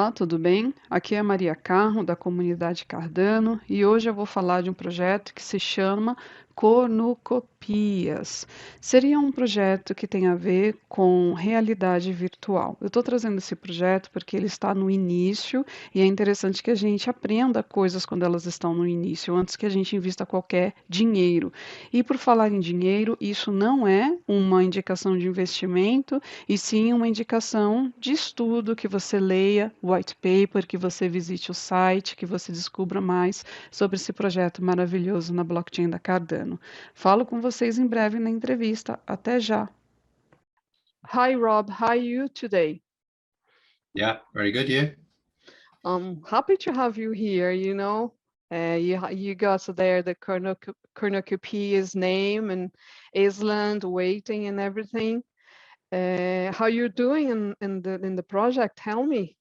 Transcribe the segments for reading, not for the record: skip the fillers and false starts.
Olá, tudo bem? Aqui é a Maria Carmo, da comunidade Cardano, e hoje eu vou falar de um projeto que se chama Cornucopias. Seria um projeto que tem a ver com realidade virtual. Eu estou trazendo esse projeto porque ele está no início e é interessante que a gente aprenda coisas quando elas estão no início, antes que a gente invista qualquer dinheiro. E por falar em dinheiro, isso não é uma indicação de investimento, e sim uma indicação de estudo, que você leia o white paper, que você visite o site, que você descubra mais sobre esse projeto maravilhoso na blockchain da Cardano. Falo com vocês em breve na entrevista. Até já. Hi Rob, how are you today? Yeah, very good. You? I'm happy to have you here. You got there the Cornucopias name and Island waiting and everything. How you doing in the project? Tell me.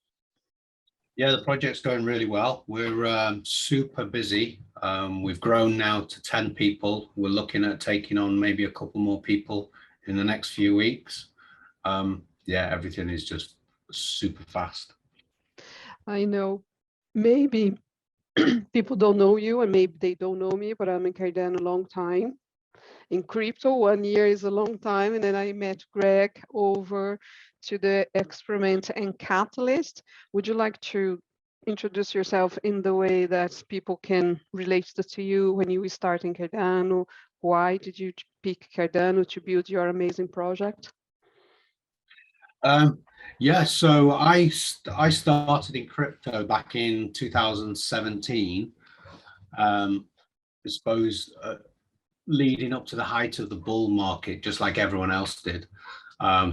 Yeah, the project's going really well. We're super busy. We've grown now to 10 people. We're looking at taking on maybe a couple more people in the next few weeks. Yeah, everything is just super fast. I know maybe people don't know you and maybe they don't know me, but I'm in Cardano a long time. In crypto, 1 year is a long time. And then I met Greg over to the experiment and Catalyst. Would you like to introduce yourself in the way that people can relate to you when you start in Cardano? Why did you pick Cardano to build your amazing project? Yeah, so I started in crypto back in 2017. I suppose leading up to the height of the bull market, just like everyone else did.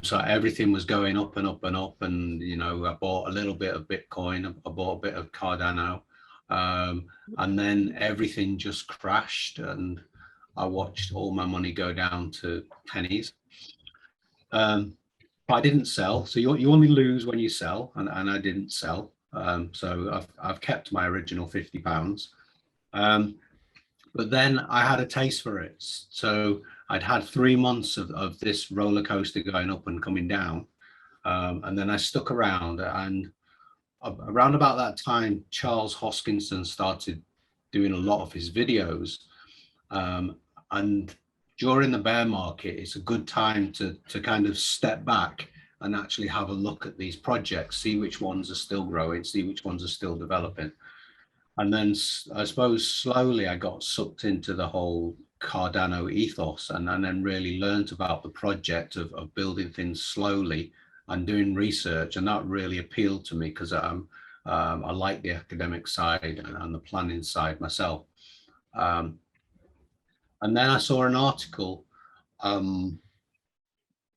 So everything was going up and up and up, and I bought a little bit of Bitcoin, I bought a bit of Cardano, and then everything just crashed, and I watched all my money go down to pennies. I didn't sell, so you only lose when you sell, and I didn't sell. So I've kept my original £50. But then I had a taste for it. So I'd had 3 months of this roller coaster going up and coming down. And then I stuck around, and around about that time, Charles Hoskinson started doing a lot of his videos. And during the bear market, it's a good time to kind of step back and actually have a look at these projects, see which ones are still growing, see which ones are still developing. And then I suppose slowly I got sucked into the whole Cardano ethos, and then really learned about the project of building things slowly and doing research. And that really appealed to me because I like the academic side and the planning side myself. And then I saw an article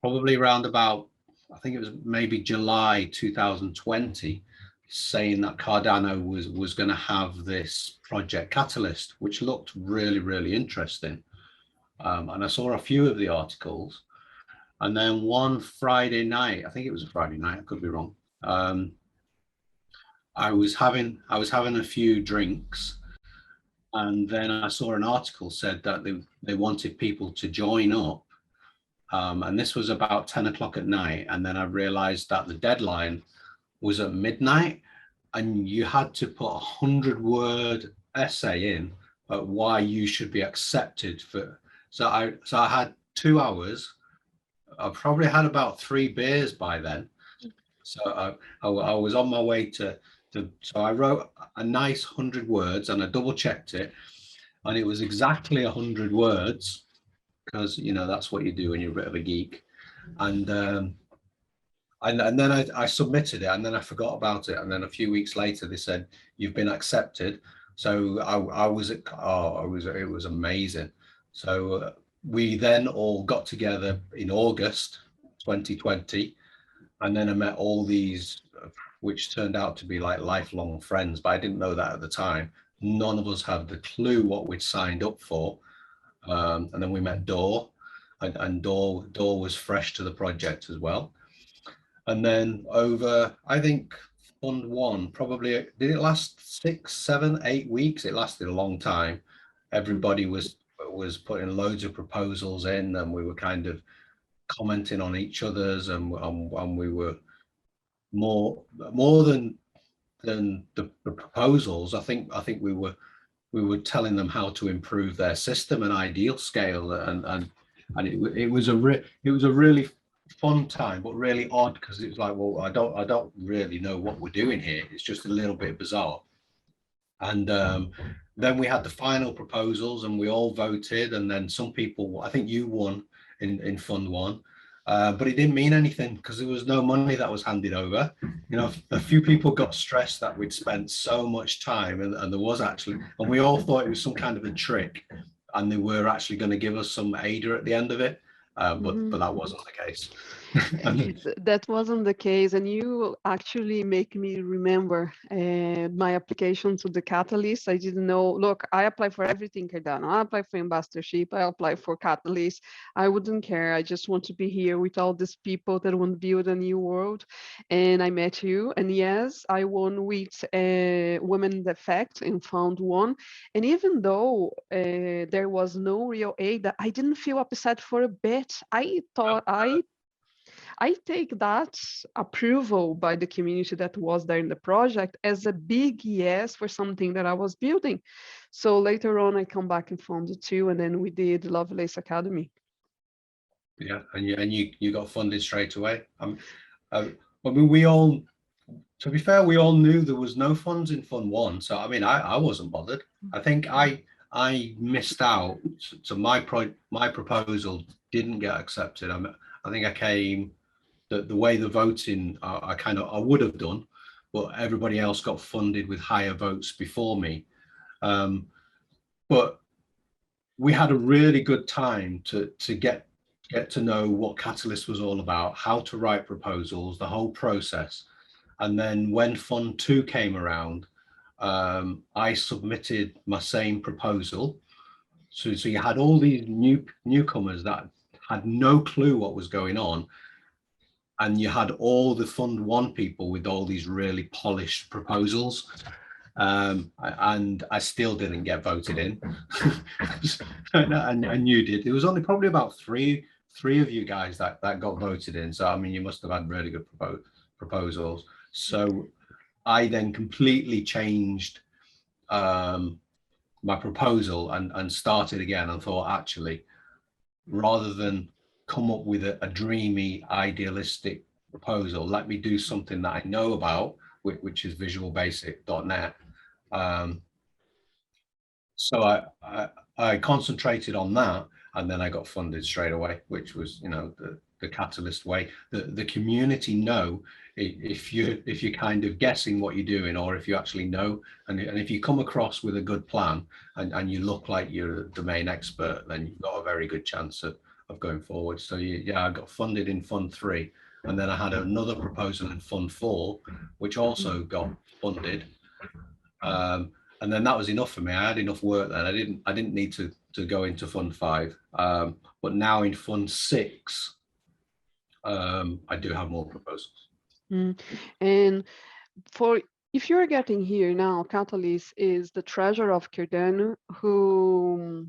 probably around about, I think it was maybe July 2020, saying that Cardano was going to have this project Catalyst, which looked really, really interesting. And I saw a few of the articles. And then one Friday night, I think it was a Friday night, I could be wrong. I was having a few drinks, and then I saw an article said that they wanted people to join up. And this was about 10 o'clock at night. And then I realized that the deadline was at midnight, and you had to put 100-word essay in about why you should be accepted for. So I had 2 hours. I probably had about 3 beers by then. So I was on my way to so I wrote a nice 100 words, and I double checked it, and it was exactly 100 words, because that's what you do when you're a bit of a geek. And then I submitted it, and then I forgot about it, and then a few weeks later they said you've been accepted. So it was amazing. So we then all got together in August 2020, and then I met all these, which turned out to be like lifelong friends, but I didn't know that at the time. None of us had the clue what we'd signed up for. And then we met Dor, and Dor was fresh to the project as well. And then over, I think Fund 1, probably, did it last 6, 7, 8 weeks? It lasted a long time. Everybody was putting loads of proposals in, and we were kind of commenting on each other's, and we were more than the proposals, I think we were telling them how to improve their system and ideal scale, and it was a really fun time, but really odd, because it was like, well, I don't really know what we're doing here. It's just a little bit bizarre. And then we had the final proposals, and we all voted, and then some people, I think you won in Fund 1. But it didn't mean anything because there was no money that was handed over. You know, a few people got stressed that we'd spent so much time, and there was actually, and we all thought it was some kind of a trick, and they were actually going to give us some ADA at the end of it, but that wasn't the case. That wasn't the case, and you actually make me remember my application to the Catalyst. I didn't know. Look, I applied for everything, Cardano. I applied for ambassadorship. I applied for Catalyst. I wouldn't care. I just want to be here with all these people that want to build a new world. And I met you, and yes, I won with Women Effect in Fund 1. And even though there was no real aid, I didn't feel upset for a bit. I thought I take that approval by the community that was there in the project as a big yes for something that I was building. So later on, I come back and funded too, and then we did Lovelace Academy. Yeah, and you got funded straight away. I mean, we all, to be fair, we all knew there was no funds in Fund 1. So I mean, I wasn't bothered. I think I missed out. So my proposal didn't get accepted. I think I came. The way the voting, I would have done, but everybody else got funded with higher votes before me. But we had a really good time to get to know what Catalyst was all about, how to write proposals, the whole process. And then when Fund 2 came around, I submitted my same proposal. So you had all these newcomers that had no clue what was going on. And you had all the Fund 1 people with all these really polished proposals. And I still didn't get voted in. and you did. There was only probably about three of you guys that got voted in. So, I mean, you must have had really good proposals. So I then completely changed my proposal and started again, and thought, actually, rather than come up with a dreamy, idealistic proposal, let me do something that I know about, which is visualbasic.net. So I concentrated on that, and then I got funded straight away, which was, you know, the Catalyst way. The community know if you're kind of guessing what you're doing, or if you actually know, and if you come across with a good plan and you look like you're a domain expert, then you've got a very good chance of going forward. So yeah, I got funded in Fund 3, and then I had another proposal in Fund 4, which also got funded. And then that was enough for me. I had enough work then. I didn't need to go into Fund 5. But now in Fund 6, I do have more proposals. And if you're getting here now, Catalyst is the treasurer of Cardano, who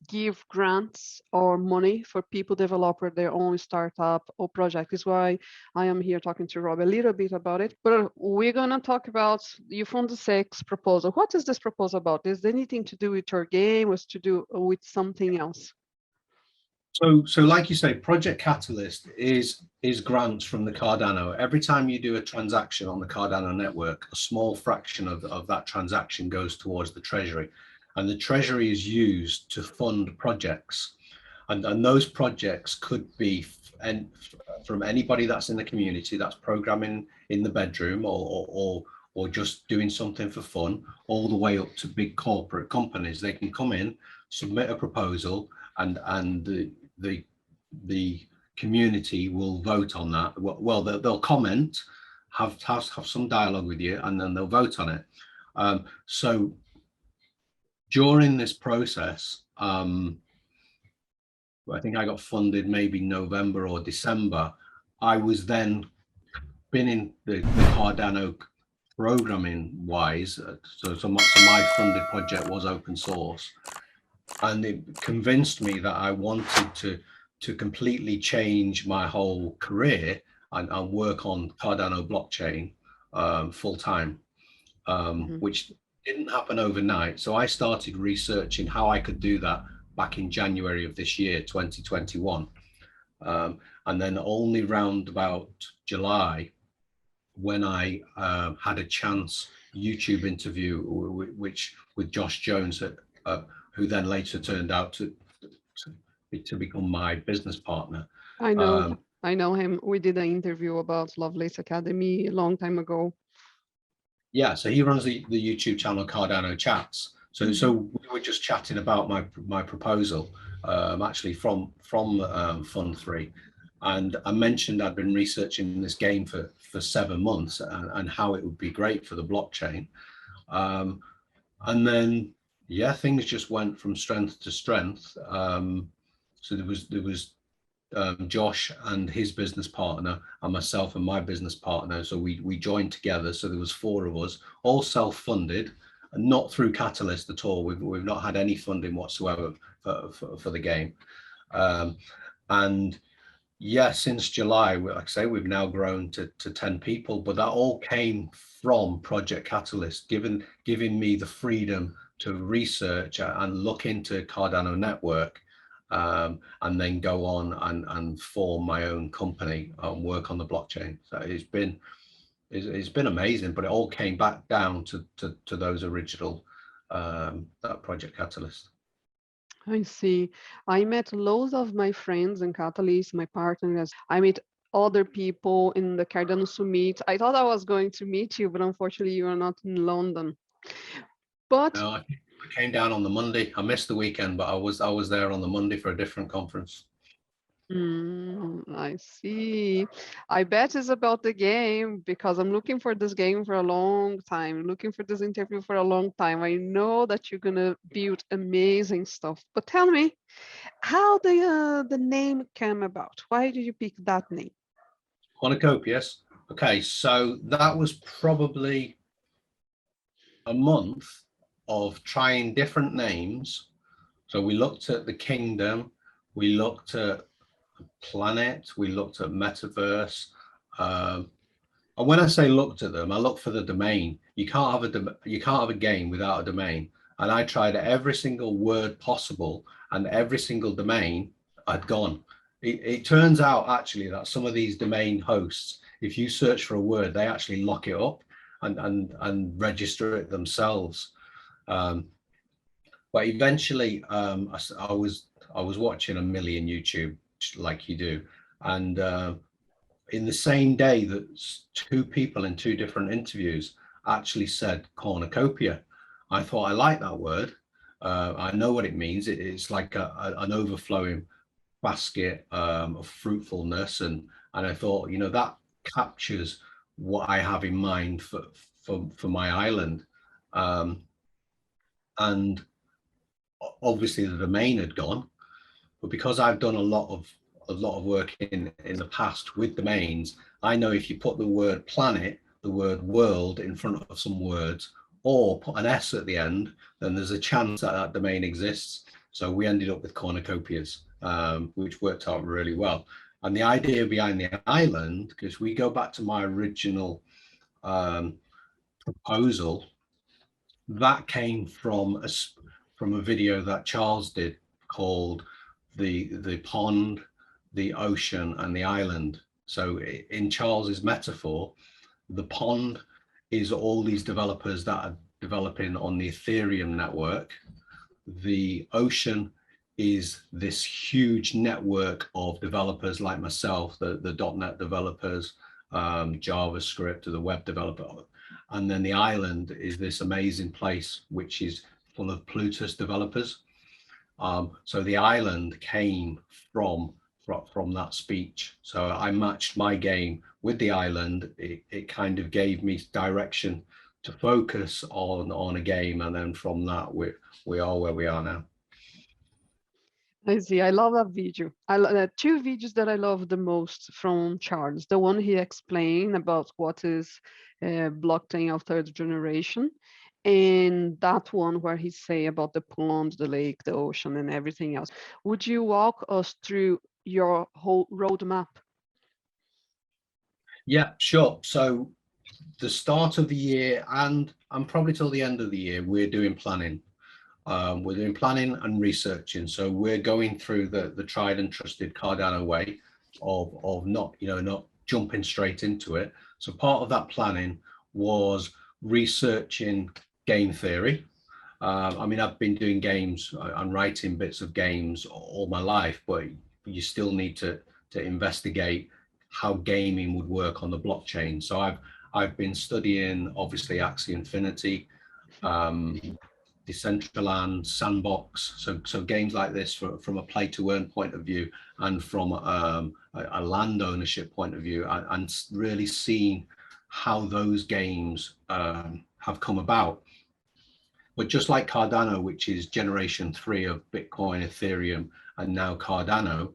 give grants or money for people develop their own startup or project. Is why I am here talking to Rob a little bit about it. But we're gonna talk about you Fund 6 proposal. What is this proposal about? Is there anything to do with your game, or to do with something else? So like you say, Project Catalyst is grants from the Cardano. Every time you do a transaction on the Cardano network, a small fraction of that transaction goes towards the treasury. And the treasury is used to fund projects. And those projects could be from anybody that's in the community, that's programming in the bedroom, or just doing something for fun, all the way up to big corporate companies. They can come in, submit a proposal, and the community will vote on that. Well, they'll comment, have some dialogue with you, and then they'll vote on it. So during this process, I think I got funded maybe November or December. I was then been in the Cardano programming wise. So my funded project was open source, and it convinced me that I wanted to completely change my whole career and work on Cardano blockchain. full time, which didn't happen overnight. So I started researching how I could do that back in January of this year, 2021. And then only round about July, when I had a chance YouTube interview with Josh Jones, who then later turned out to become my business partner. I know him. We did an interview about Lovelace Academy a long time ago. Yeah, so he runs the YouTube channel Cardano Chats. So we were just chatting about my proposal, actually from Fund 3, and I mentioned I'd been researching this game for 7 months and how it would be great for the blockchain, and then things just went from strength to strength. So there was Josh and his business partner and myself and my business partner. So we joined together. So there was 4 of us, all self-funded, and not through Catalyst at all. We've not had any funding whatsoever for the game. And since July, like I say, we've now grown to 10 people, but that all came from Project Catalyst, giving me the freedom to research and look into Cardano network, and then go on and form my own company and work on the blockchain. So it's been amazing, but it all came back down to those original that Project Catalyst. I see. I met loads of my friends in Catalyst, my partners. I met other people in the Cardano Summit. I thought I was going to meet you, but unfortunately you are not in London. But no, I came down on the Monday. I missed the weekend, but I was there on the Monday for a different conference. I see. I bet it's about the game, because I'm looking for this game for a long time, looking for this interview for a long time. I know that you're gonna build amazing stuff. But tell me, how the name came about? Why did you pick that name? Cornucopias. Okay, so that was probably a month of trying different names. So we looked at the kingdom, we looked at planet, we looked at metaverse, and when I say looked at them, I looked for the domain. You can't have a game without a domain, and I tried every single word possible, and every single domain had gone. It turns out actually that some of these domain hosts, if you search for a word, they actually lock it up and register it themselves. But eventually, I was watching a million YouTube, like you do, and in the same day that 2 people in 2 different interviews actually said cornucopia, I thought, I like that word. I know what it means. It's like an overflowing basket of fruitfulness, and I thought, that captures what I have in mind for my island. And obviously the domain had gone, but because I've done a lot of work in the past with domains, I know if you put the word planet, the word world in front of some words, or put an S at the end, then there's a chance that domain exists. So we ended up with Cornucopias, which worked out really well. And the idea behind the island, because we go back to my original proposal, that came from a video that Charles did called the pond, the ocean, and the island. So in Charles's metaphor, the pond is all these developers that are developing on the Ethereum network. The ocean is this huge network of developers like myself, the .NET developers, JavaScript, or the web developer. And then the island is this amazing place, which is full of Plutus developers. So the island came from that speech. So I matched my game with the island. It kind of gave me direction to focus on a game, and then from that we are where we are now. I see. I love that video. I love 2 videos that I love the most from Charles. The one he explained about what is blockchain of 3rd generation, and that one where he say about the pond, the lake, the ocean, and everything else. Would you walk us through your whole roadmap? Yeah, sure. So the start of the year and probably till the end of the year, we're doing planning. We're doing planning and researching. So we're going through the tried and trusted Cardano way of not jumping straight into it. So part of that planning was researching game theory. I mean, I've been doing games and writing bits of games all my life, but you still need to investigate how gaming would work on the blockchain. So I've been studying obviously Axie Infinity, Decentraland, Sandbox, so games like this from a play to earn point of view, and from a land ownership point of view, and really seeing how those games have come about. But just like Cardano, which is generation 3 of Bitcoin, Ethereum, and now Cardano,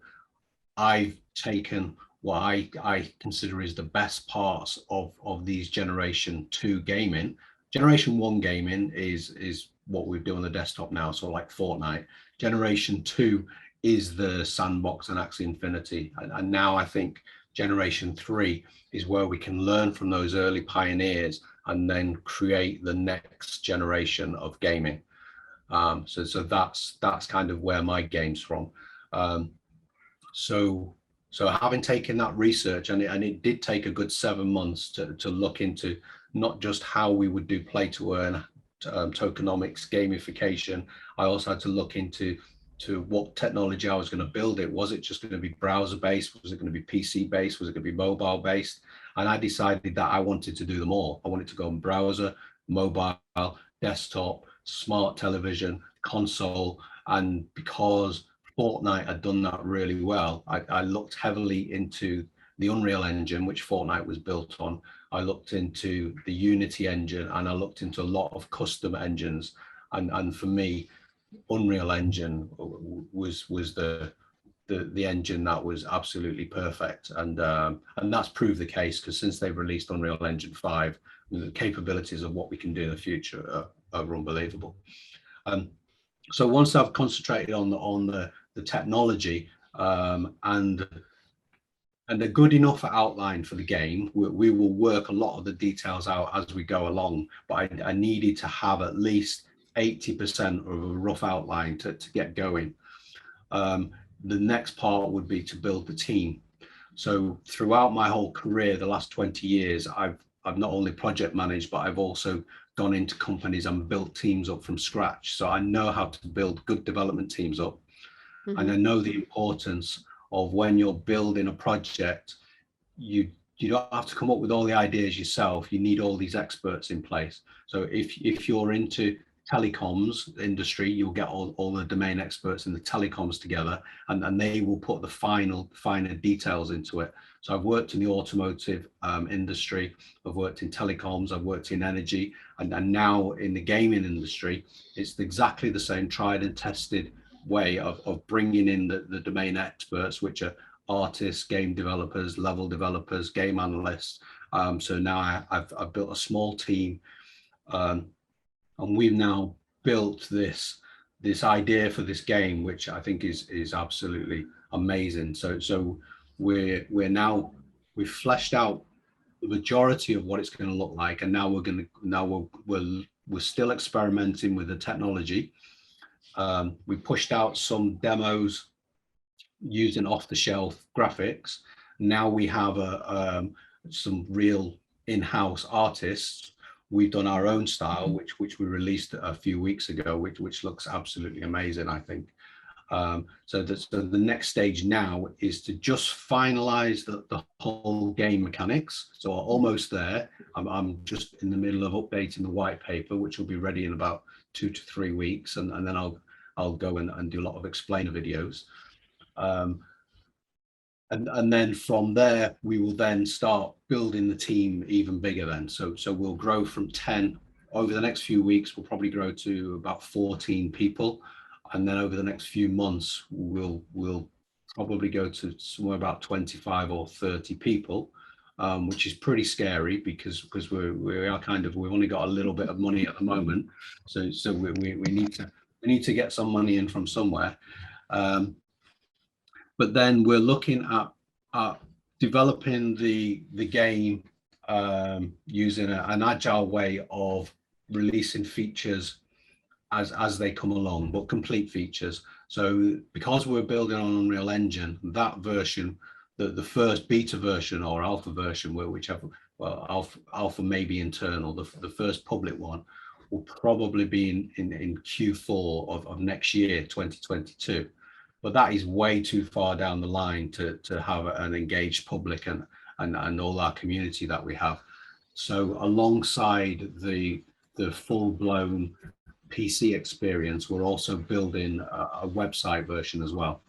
I've taken what I consider is the best parts of these generation 2 gaming. Generation 1 gaming is what we do on the desktop now, so like Fortnite. Generation 2 is the Sandbox and Axie Infinity, and now I think generation 3 is where we can learn from those early pioneers and then create the next generation of gaming. So that's kind of where my game's from. So having taken that research, and it did take a good 7 months to look into not just how we would do play to earn, tokenomics, gamification. I also had to look into what technology I was going to build it. Was it just going to be browser based? Was it going to be PC based? Was it going to be mobile based? And I decided that I wanted to do them all. I wanted to go on browser, mobile, desktop, smart television, console. And because Fortnite had done that really well, I looked heavily into the Unreal Engine, which Fortnite was built on. I looked into the Unity engine, and I looked into a lot of custom engines. And for me, Unreal Engine was the engine that was absolutely perfect, and that's proved the case, because since they've released Unreal Engine 5, the capabilities of what we can do in the future are unbelievable. So once I've concentrated on the technology and a good enough outline for the game, we will work a lot of the details out as we go along, but I needed to have at least 80% of a rough outline to get going. The next part would be to build the team. So throughout my whole career, the last 20 years, I've not only project managed, but I've also gone into companies and built teams up from scratch. So I know how to build good development teams up. Mm-hmm. And I know the importance of, when you're building a project, you don't have to come up with all the ideas yourself. You need all these experts in place. So if you're into telecoms industry, you'll get all the domain experts in the telecoms together, and they will put the finer details into it. So I've worked in the automotive industry, I've worked in telecoms, I've worked in energy, and now in the gaming industry. It's exactly the same tried and tested way of bringing in the domain experts, which are artists, game developers, level developers, game analysts. So now I've built a small team, and we've now built this idea for this game, which I think is absolutely amazing. So we've fleshed out the majority of what it's going to look like, and now we're still experimenting with the technology. We pushed out some demos using off-the-shelf graphics. Now we have some real in-house artists. We've done our own style, which we released a few weeks ago, which looks absolutely amazing, I think. So the next stage now is to just finalize the whole game mechanics. So we're almost there. I'm just in the middle of updating the white paper, which will be ready in about 2 to 3 weeks, and then I'll go and do a lot of explainer videos. And then from there, we will then start building the team even bigger then. So we'll grow from 10 over the next few weeks. We'll probably grow to about 14 people. And then over the next few months, we'll probably go to somewhere about 25 or 30 people, which is pretty scary because we've only got a little bit of money at the moment. So we need to get some money in from somewhere. But then we're looking at developing the game using an agile way of releasing features as they come along, but complete features. So because we're building on Unreal Engine, that version, the first beta version or alpha version, whichever, well, alpha may be internal, the first public one will probably be in Q4 of next year, 2022. But that is way too far down the line to have an engaged public and all our community that we have. So alongside the full-blown PC experience, we're also building a website version as well,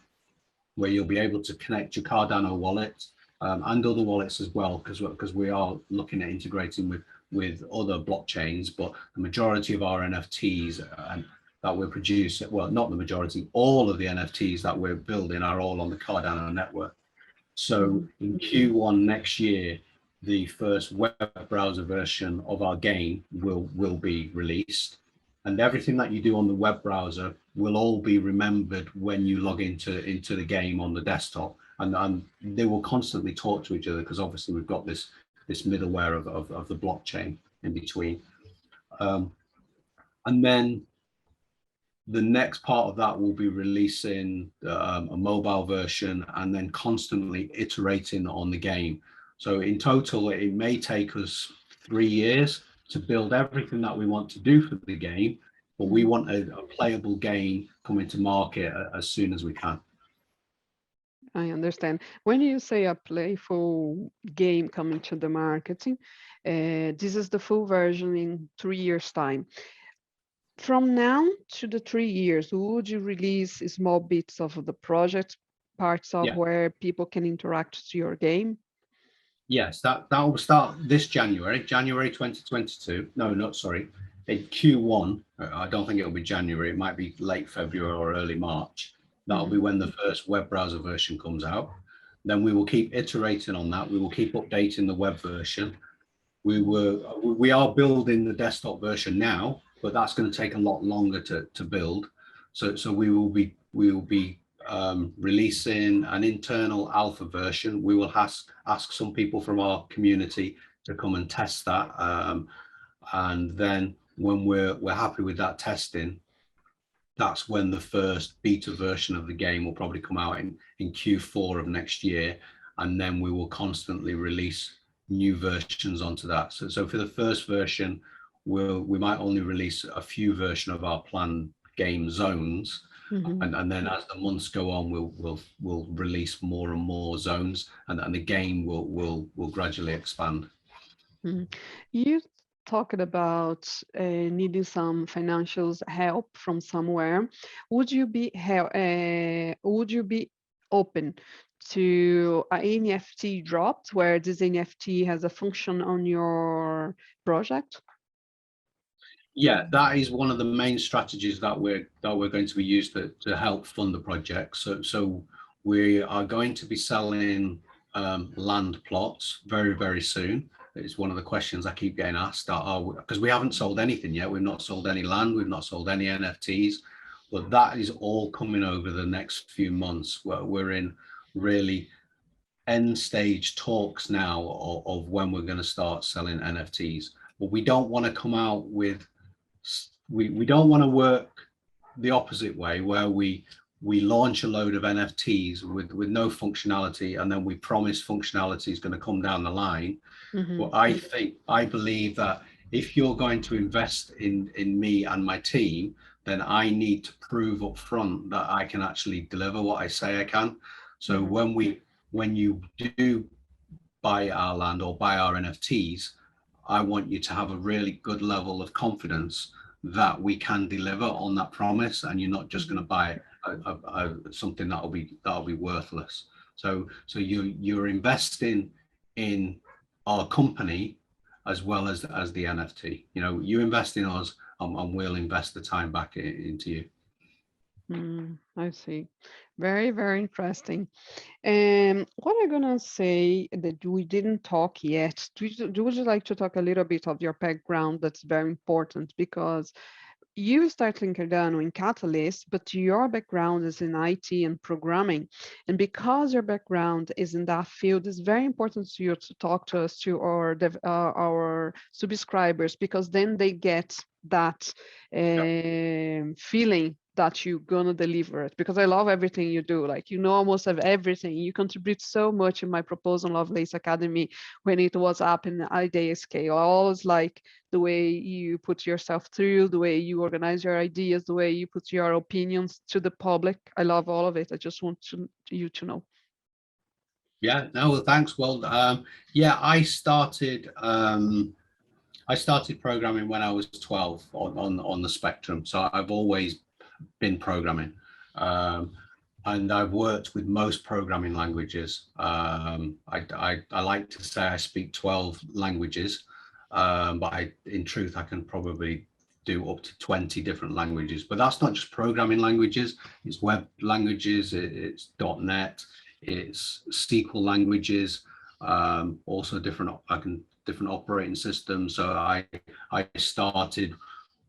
where you'll be able to connect your Cardano wallet and other wallets as well, because we are looking at integrating with other blockchains, but the majority of our NFTs that we're producing, well, not the majority, all of the NFTs that we're building are all on the Cardano network. So in Q1 next year, the first web browser version of our game will be released. And everything that you do on the web browser will all be remembered when you log into the game on the desktop. And they will constantly talk to each other, because obviously we've got this middleware of the blockchain in between. And then the next part of that will be releasing a mobile version and then constantly iterating on the game. So in total, it may take us 3 years to build everything that we want to do for the game, but we want a playable game coming to market as soon as we can. I understand. When you say a playful game coming to the marketing, this is the full version in 3 years' time. From now to the 3 years, would you release small bits of the project, parts of where people can interact to your game? Yes, that will start this January 2022. No, not sorry. In Q1, I don't think it'll be January. It might be late February or early March. That'll be when the first web browser version comes out. Then we will keep iterating on that. We will keep updating the web version. We are building the desktop version now, but that's going to take a lot longer to build. So we will be releasing an internal alpha version. We will ask some people from our community to come and test that, and then when we're happy with that testing, that's when the first beta version of the game will probably come out in Q4 of next year, and then we will constantly release new versions onto that. So for the first version, we might only release a few versions of our planned game zones. And then as the months go on, we'll release more and more zones, and the game will gradually expand. You talked about needing some financial help from somewhere. Would you be open to an NFT dropped where this NFT has a function on your project? Yeah, that is one of the main strategies that we're going to be used to help fund the project. So we are going to be selling land plots very, very soon. It's one of the questions I keep getting asked, because we haven't sold anything yet. We've not sold any land, we've not sold any NFTs, but that is all coming over the next few months. We're in really end stage talks now of when we're going to start selling NFTs. But we don't want to come out with, we don't want to work the opposite way, where we launch a load of NFTs with no functionality, and then we promise functionality is going to come down the line. Well, I believe that if you're going to invest in me and my team, then I need to prove up front that I can actually deliver what I say I can. So when you do buy our land or buy our NFTs, I want you to have a really good level of confidence that we can deliver on that promise, and you're not just going to buy something that'll be worthless. So you're investing in our company as well as the NFT. You know, you invest in us, and we'll invest the time back into you. I see. Very, very interesting. What I'm gonna say that we didn't talk yet, would you like to talk a little bit of your background? That's very important, because you start in Cardano in Catalyst, but your background is in IT and programming. And because your background is in that field, it's very important to you to talk to us, to our subscribers, because then they get that feeling that you're gonna deliver it. Because I love everything you do. Like, you know, almost of everything. You contribute so much in my proposal of Lace Academy when it was up in the idea scale. I always like the way you put yourself through, the way you organize your ideas, the way you put your opinions to the public. I love all of it. I just want you to know. Yeah, no, well, thanks. Well, yeah, I started programming when I was 12 on the spectrum. So I've always been programming. And I've worked with most programming languages. I like to say I speak 12 languages, but in truth, I can probably do up to 20 different languages. But that's not just programming languages, it's web languages, it's .NET, it's SQL languages, also different operating systems. So I started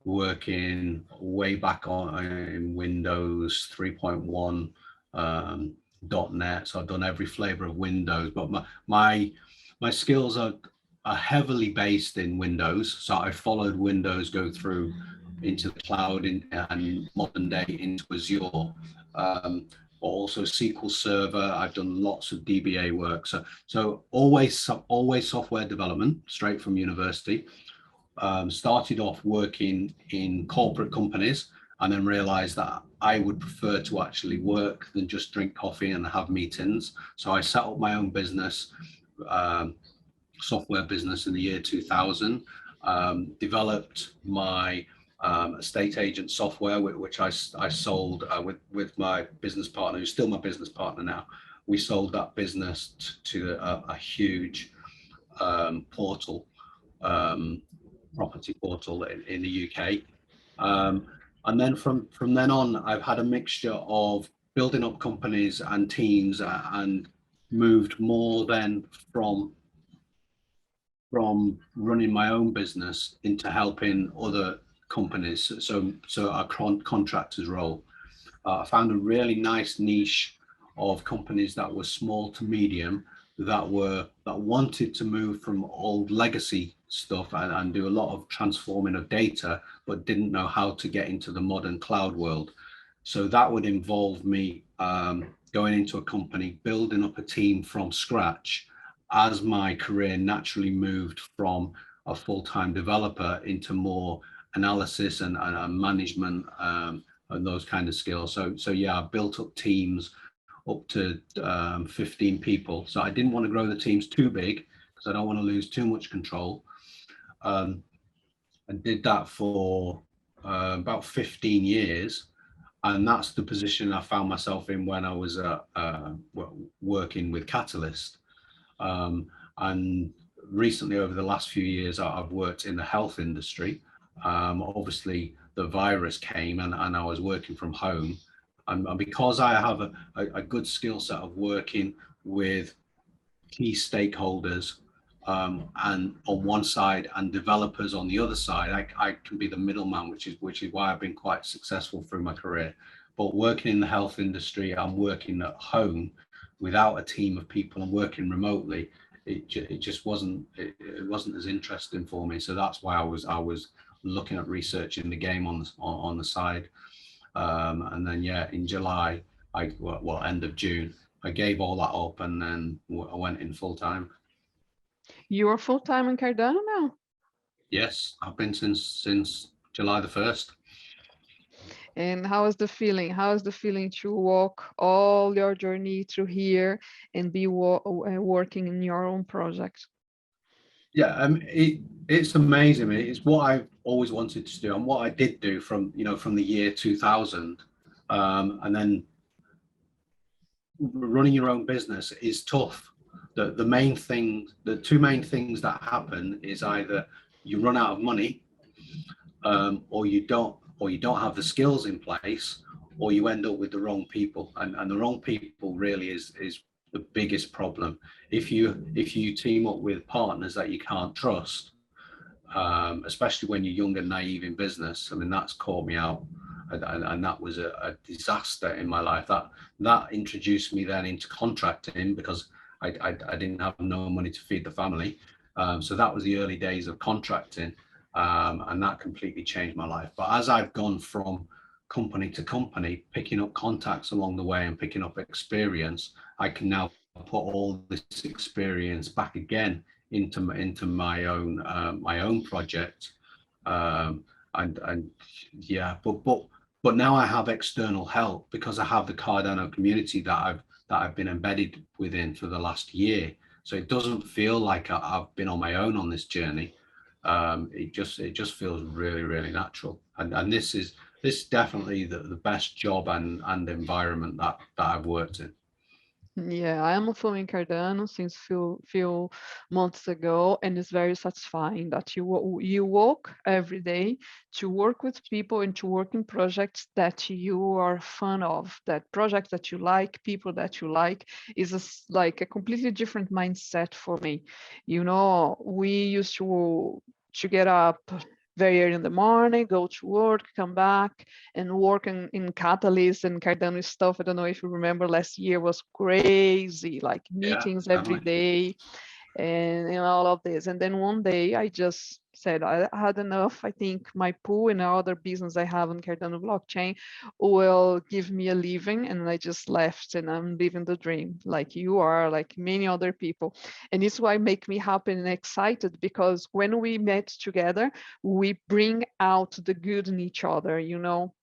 working way back on in Windows 3.1, .NET. So I've done every flavor of Windows, but my skills are heavily based in Windows. So I followed Windows go through into the cloud and modern day into Azure. Also SQL Server. I've done lots of DBA work. So always software development straight from university. Started off working in corporate companies and then realized that I would prefer to actually work than just drink coffee and have meetings. So I set up my own business, software business in the year 2000, developed my estate agent software, which I sold with my business partner, who's still my business partner now. We sold that business to a huge portal, property portal in the UK. And then from then on, I've had a mixture of building up companies and teams and moved more then from running my own business into helping other companies. So a contractor's role. I found a really nice niche of companies that were small to medium that wanted to move from old legacy stuff and do a lot of transforming of data, but didn't know how to get into the modern cloud world. So that would involve me going into a company, building up a team from scratch, as my career naturally moved from a full-time developer into more analysis and management and those kind of skills. So yeah, I built up teams up to 15 people. So I didn't want to grow the teams too big because I don't want to lose too much control. I did that for about 15 years. And that's the position I found myself in when I was working with Catalyst. And recently, over the last few years, I've worked in the health industry. Obviously, the virus came and I was working from home. And because I have a good skill set of working with key stakeholders and on one side and developers on the other side, I can be the middleman, which is why I've been quite successful through my career. But working in the health industry, I'm working at home without a team of people and working remotely. It just wasn't as interesting for me. So that's why I was looking at researching the game on the side. And then yeah, in July, end of June, I gave all that up and then I went in full time. You are full-time in Cardano now? Yes, I've been since July the 1st. And how is the feeling? How is the feeling to walk all your journey through here and be working in your own project? Yeah, it's amazing. It's what I've always wanted to do and what I did do from the year 2000. And then running your own business is tough. The two main things that happen is either you run out of money, or you don't have the skills in place, or you end up with the wrong people. And the wrong people really is the biggest problem. If you team up with partners that you can't trust, especially when you're young and naive in business. I mean, that's caught me out, and that was a disaster in my life. That introduced me then into contracting, because I didn't have no money to feed the family. So that was the early days of contracting, and that completely changed my life. But as I've gone from company to company, picking up contacts along the way and picking up experience, I can now put all this experience back again into my own project, and yeah, but now I have external help, because I have the Cardano community that I've been embedded within for the last year. So it doesn't feel like I've been on my own on this journey. It just feels really, really natural, and this is definitely the best job and environment that I've worked in. Yeah, I am following Cardano since few months ago, and it's very satisfying that you walk every day to work with people and to work in projects that you are fan of, that projects that you like, people that you like, is like a completely different mindset for me. You know, we used to get up very early in the morning, go to work, come back, and work in Catalyst and Cardano stuff. I don't know if you remember, last year was crazy, like Yeah, meetings every definitely. day and all of this. And then one day I just said I had enough. I think my pool and other business I have on Cardano blockchain will give me a living, and I just left, and I'm living the dream like you are, like many other people. And it's why make me happy and excited, because when we met together, we bring out the good in each other, you know.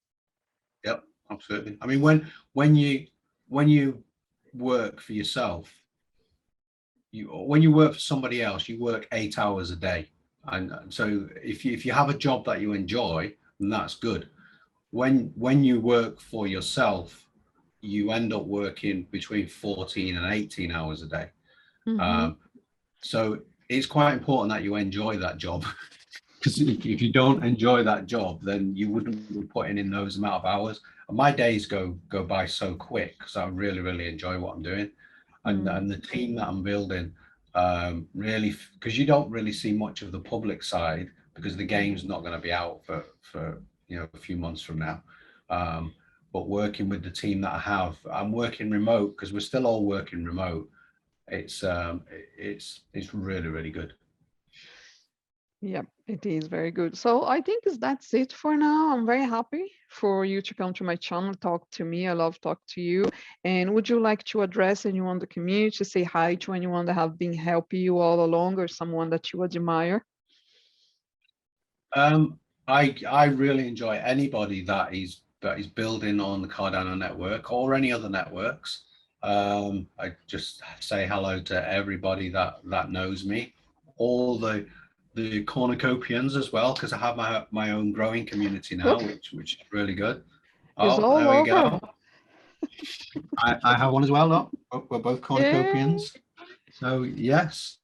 Yep, absolutely. I mean, when you work for yourself, when you work for somebody else, you work 8 hours a day, and so if you have a job that you enjoy, then that's good. When you work for yourself, you end up working between 14 and 18 hours a day. Mm-hmm. So it's quite important that you enjoy that job, because if you don't enjoy that job, then you wouldn't be putting in those amount of hours. And my days go by so quick, because I really, really enjoy what I'm doing, and the team that I'm building, really, because you don't really see much of the public side, because the game's not going to be out for a few months from now. But working with the team that I have, I'm working remote, because we're still all working remote. It's really, really good. Yeah, it is very good. So I think that's it for now. I'm very happy for you to come to my channel, talk to me. I love talk to you. And would you like to address anyone in the community, say hi to anyone that have been helping you all along, or someone that you admire? I really enjoy anybody that is building on the Cardano network or any other networks. I just say hello to everybody that knows me, all the Cornucopians as well, because I have my own growing community now, which is really good. It's Oh, all there we over. go. I have one as well. Look, we're both Yeah. Cornucopians. So yes,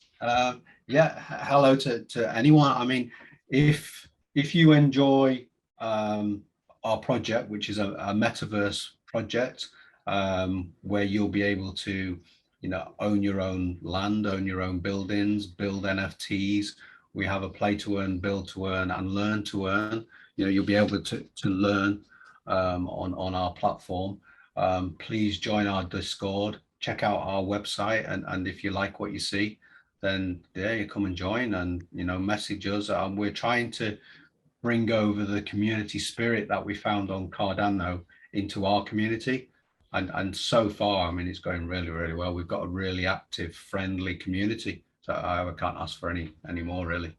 yeah. Hello to anyone. I mean, if you enjoy our project, which is a metaverse project, where you'll be able to, own your own land, own your own buildings, build NFTs. We have a play to earn, build to earn, and learn to earn. You'll be able to learn on our platform. Please join our Discord, check out our website, and if you like what you see, then there you come and join, and message us. We're trying to bring over the community spirit that we found on Cardano into our community, and so far, I mean, it's going really, really well. We've got a really active, friendly community, so I can't ask for any more, really.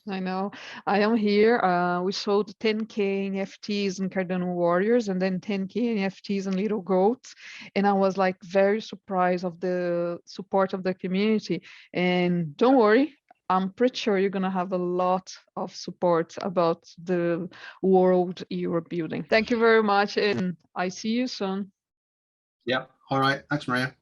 I know. I am here. We sold 10K NFTs in Cardano Warriors, and then 10K NFTs in Little Goats. And I was like very surprised of the support of the community. And don't worry, I'm pretty sure you're gonna have a lot of support about the world you're building. Thank you very much, and I see you soon. Yeah. All right. Thanks, Maria.